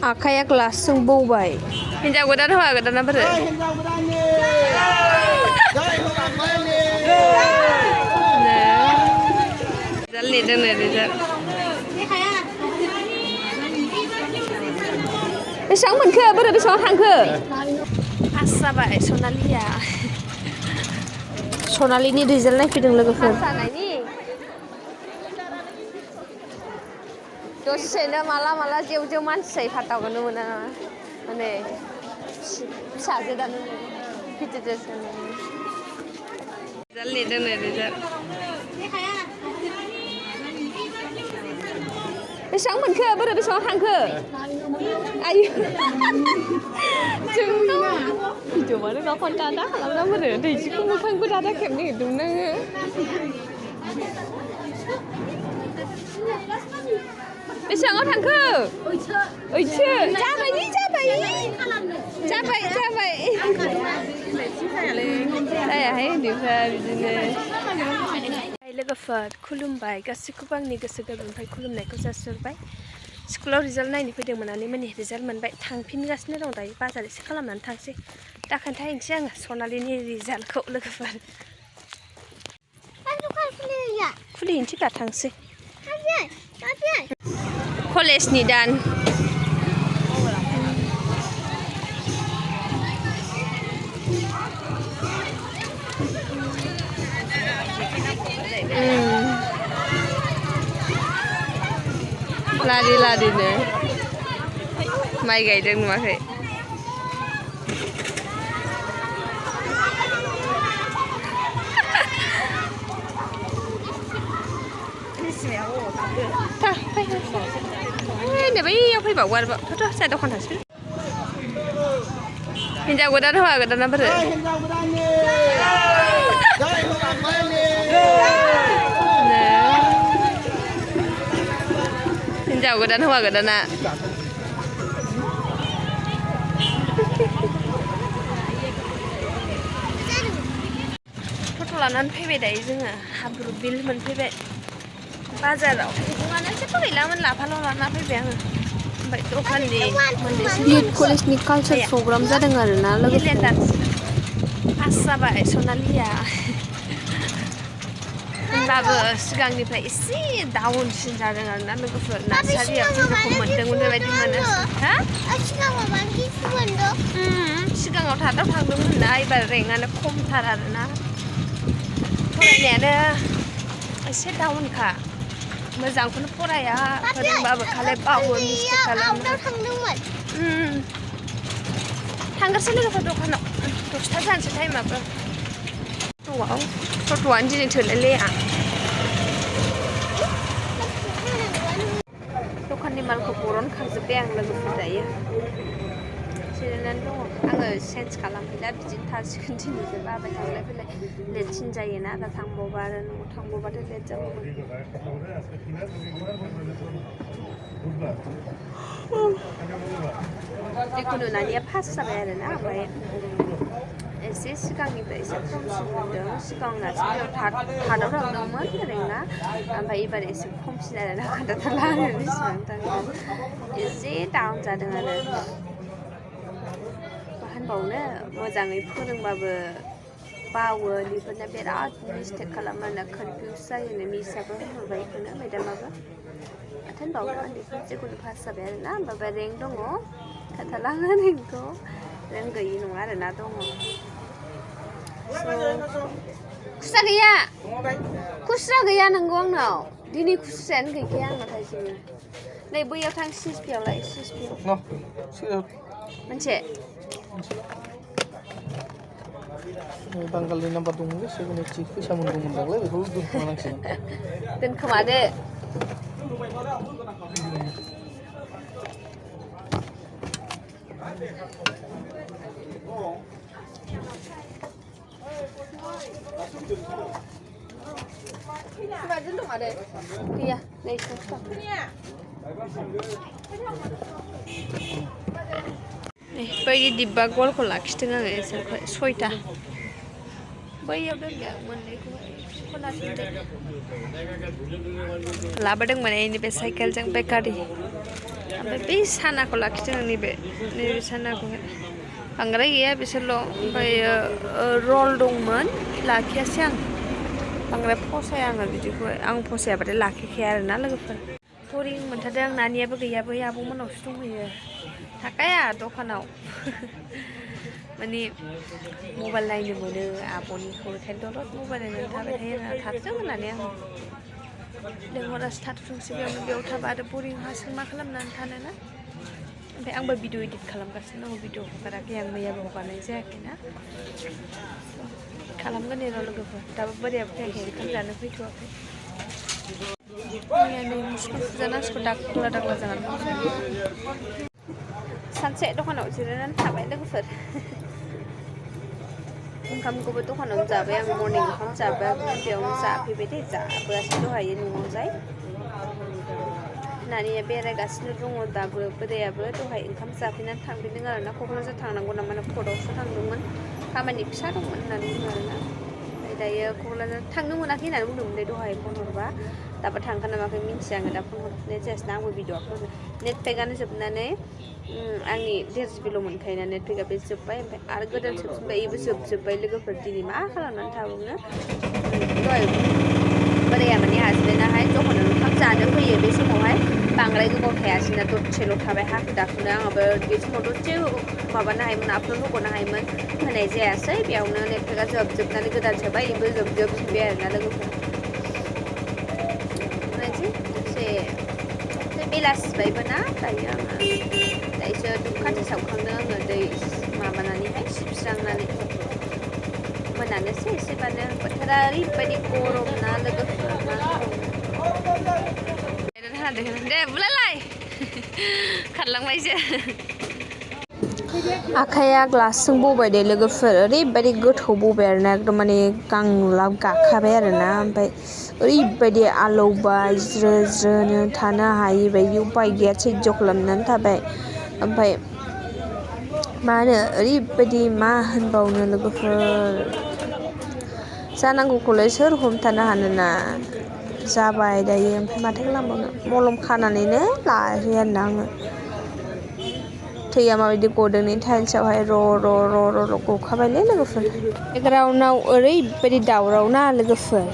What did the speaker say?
Akaiya kelas Jwng Bwobai. Hinjaw godan hौवा गोदाना बोरो? Rizal lihat Rizal. Besang monkho बोरो बेसां थांखो? Pass जाबाय सनालिया. सनालिनि रिजाल्ट नायफैदों लोगोफोर. दसेनो माला जेव जेव मानसि जायो फाताखौनो मोना माने फिसाजो दानो गिदिरजों रिजाल्ट लिरदों रिजाल्ट बेसां मोनखो बोरो बेसां थांखो आयु जोंनाव भिडिअ मानो गावखौ दादा खालामना बोरो दैजिखौ मोखांबो दादा खेबनो होदों नोङो बेसाङाव थांखो ओइसो जाबाय जायाहाय उन्दैफ्रा बिदिनो लोगोफोर खुलुमबाय गासैखौबो आंनि गोसो गोरबोनिफ्राय खुलुमनायखौ जासिहरबाय स्कुलाव रिजाल्ट नायनो फैदोंमोन माने रिजाल्ट मोनबाय थांफिनगासिनो दं दायो बाजार एसे खालामनानै थांसै दा खोन्थाहैनोसै आङो सनालिनि रिजाल्टखौ लोगोफोर खुलिहैनोसै दा थांसै कलेजनि दान लारिनो माइ गायदों नुवाखै बैयाव फैबावो आरोबाव जाहा दखान थांसै हिन्जाव गोदान हौवा गोदाना बोरो हिन्जाव गोदान हौवा गोदाना फट' लानानै फैबाय दायो जोङो हाब्रु बिल मोनफैबाय बाजाराव मैगङानो जेबो गैलामोन लाफाल' लाना फैबाय आङो ओमफ्राय दखाननि मोननैसो कलेजनि कालचार प्रग्राम जादों आरोना लोगोफोर पास जाबाय सनालिया होनबाबो सिगांनिफ्राय एसे डाउनसिन जादों आरोना लोगोफोर नार्सारियाव जेरखम मोनदोंमोन बेबायदि मोनो हा सिगाङाव थार्दआव थांदोंमोन ना एबार रेंकआनो खमथार आरोना फरायनायानो एसे डाउनखा मोजांखौनो फराया फोरोंबाबो खालि बावो मिस्टेक खालामो थांगासै लोगोफोर दखानाव 10ता जानोसै टाइमाबो टट'आनो दिनै थोलायलाया दखाननि मालखौ बरनखांजोब्बाय आं लोगोफोर दायो जिरायनानै दङ आङो चेन्ज खालामफैला बिदिनो थासिगोन दिनैसो बाबाय थांलाय फैलाय लेटसिन जायोना दा थांबावबा आरो न'आव थांबावबाथाय लेट जाबावगोन जिखुनु नानिया पास जाबाय आरोना ओमफ्राय एसे सिगांनिफ्राय एसे खमसिन मोनदों सिगां नार्सारियाव थार्दआव थांदोंमोन रेंकआ ओमफ्राय एबार एसे खमसिन आरोना खोन्थाथारला आरो बेसेबां थांदों एसे डाउन जादों आरो मा होनबावनो मोजाङै फोरोंबाबो बावो बेफोरनो बिराद मिस्टेक खालामो आरोना कनफिउस जायोनो मिसाबो होनहरबाय बेखौनो मेदामाबो माथो होनबावनो उन्दैफोर जिखुनु पास जाबाय आरोना ओमफ्राय रेंक दङ खोन्थाला रेंकखौ रेंक गैयि नङा आरोना दङ खुस्रा गैया नंगौ आंनाव दिनै खुस्रायानो गैखाया आंनाव थाइसेबो नै बैयाव थां सिएसपिआवलाय सिएसपिआव मोनसे बांगालनि नाम्बार दंमोनलै 780 फैसा मोनदोंमोन दांलै बेखौ दोनखोमानांसिगोन दोनखोमादो गैया नै बायदि डिब्बा गलखौ लाखिदों आङो इसोरखौ 6टा बैयाव दोनदों मोननैखौ लाबोदोंमोन बे साइकेलजों बेकारि ओमफ्राय बे सानाखौ लाखिदों आं नैबे सानाखौहाय बांद्राय गैया बिसोरल' ओमफ्राय रल दंमोन लाखियासै आं बांद्राय फसाया आङो बिदिखौहाय आं फसायाबाथाय लाखिखाया आरोना लोगोफोर बरिं मोनथारदों आं नानियाबो गैया बै आब'मोनावसो दंहैयो थाखाया दखानाव माने मबाइल नायनो मोनो आब'निखौ ओंखायनो दलद मबाइल नायनानै थाबाय थायो आरो थाथों होननानै आं लेंहरासो थाथोंसै बेयाव थाबा आरो बरिं हारसिं मा खालामनानै थानोना ओमफ्राय आंबो भिडिअ इडिट खालामगासिनो दङ भिडिअ हगाराखै आं मैयाबो हगारनाय जायाखैना खालामगोन र' लोगोफोर दाबो बोरायाबो फैयाखै ओंखाम जानो फैथ'वाखै मैया नै मुसुखा फुजानांसिगौ दाग्ला दाग्ला जानानै दं सानसे दखानाव जिरायनानै थाबाय लोगोफोर ओंखामखौबो दखानावनो जाबाय आं मर्निं ओंखाम जाबाय बेयावनो जाफैबाय दे जाबोआसै दहायो न'आव जाय नानिया बेरायगासिनो दङ दाबो बोरायाबो दहाय ओंखाम जाफैनानै थांफिनदों आरोना क'क्राझार थांनांगौ नामा कर्टआवसो थांदोंमोन खामानि फिसा दंमोन होननानै बुङो आरोना ओमफ्राय दायो क'क्राझार थांनो मोनाखै होननानै बुंदोंमोनलै दहाय फन हरबा दाबो थांगोन ना माखै मिन्थिया आङो दा फन हरफिननाय जायासैना आंबो भिडिअ'खौ नेट पेकआनो जोबनानै आंनि 1.5 GB मोनखायोना नेट पेकआ बे जोब्बाय ओमफ्राय आरो गोदान सोफिनबाय बेबो जोबजोब्बाय लोगोफोर दिनै मा खालामनानै थाबावनो दहाय बोराया माने हासबेन्डआहाय दखानाव ओंखाम जानो फैयो बे समावहाय बांद्राय गोबाव थायासैना दसेल' थाबाय हाखु दाखुनो आंहाबो बे समाव दसे माबानो हायोमोन आपल'ड होग'नो हायोमोन होनाय जायासै बेयावनो नेट पेकआ जोबजोबनानै गोदान सोबाय बेबो जोबजोबफिनबाय आरोना लोगोफोर बेबायदि दसे बेलासिबायबो ना दायो आङो दायोसो धुपखाथि सावखांदों आङो दै माबानानैहाय सिबस्रांनानै मोनानोसै एसेबानो बोथोरा ओरैबायदि गरम ना लोगोफोर मा होनबावनो दे बुलायलाय खारलांबायसो आखाइया ग्लासजों बबाय दे लोगोफोर ओरैबायदि गोथौ बबाय आरोना एकदम माने गांलाब गाखाबाय आरोना ओमफ्राय ओरैबायदि आलौबाय ज्रो ज्रोनो थानो हायि बायदि उपाय गैया सैज्य खालामनानै थाबाय ओमफ्राय मा होनो ओरैबायदि मा होनबावनो लोगोफोर जानांगौखौलाय सोर हमथानो हानोना जाबाय दायो ओमफ्राय माथो खालामबावनो मलम खानानैनो लायाखै आरोना आङो थैया माबायदि गदों नै टाइल्सआवहाय र' गखाबायलै लोगोफोर ग्राउन्डआव ओरैबायदि दावराव ना लोगोफोर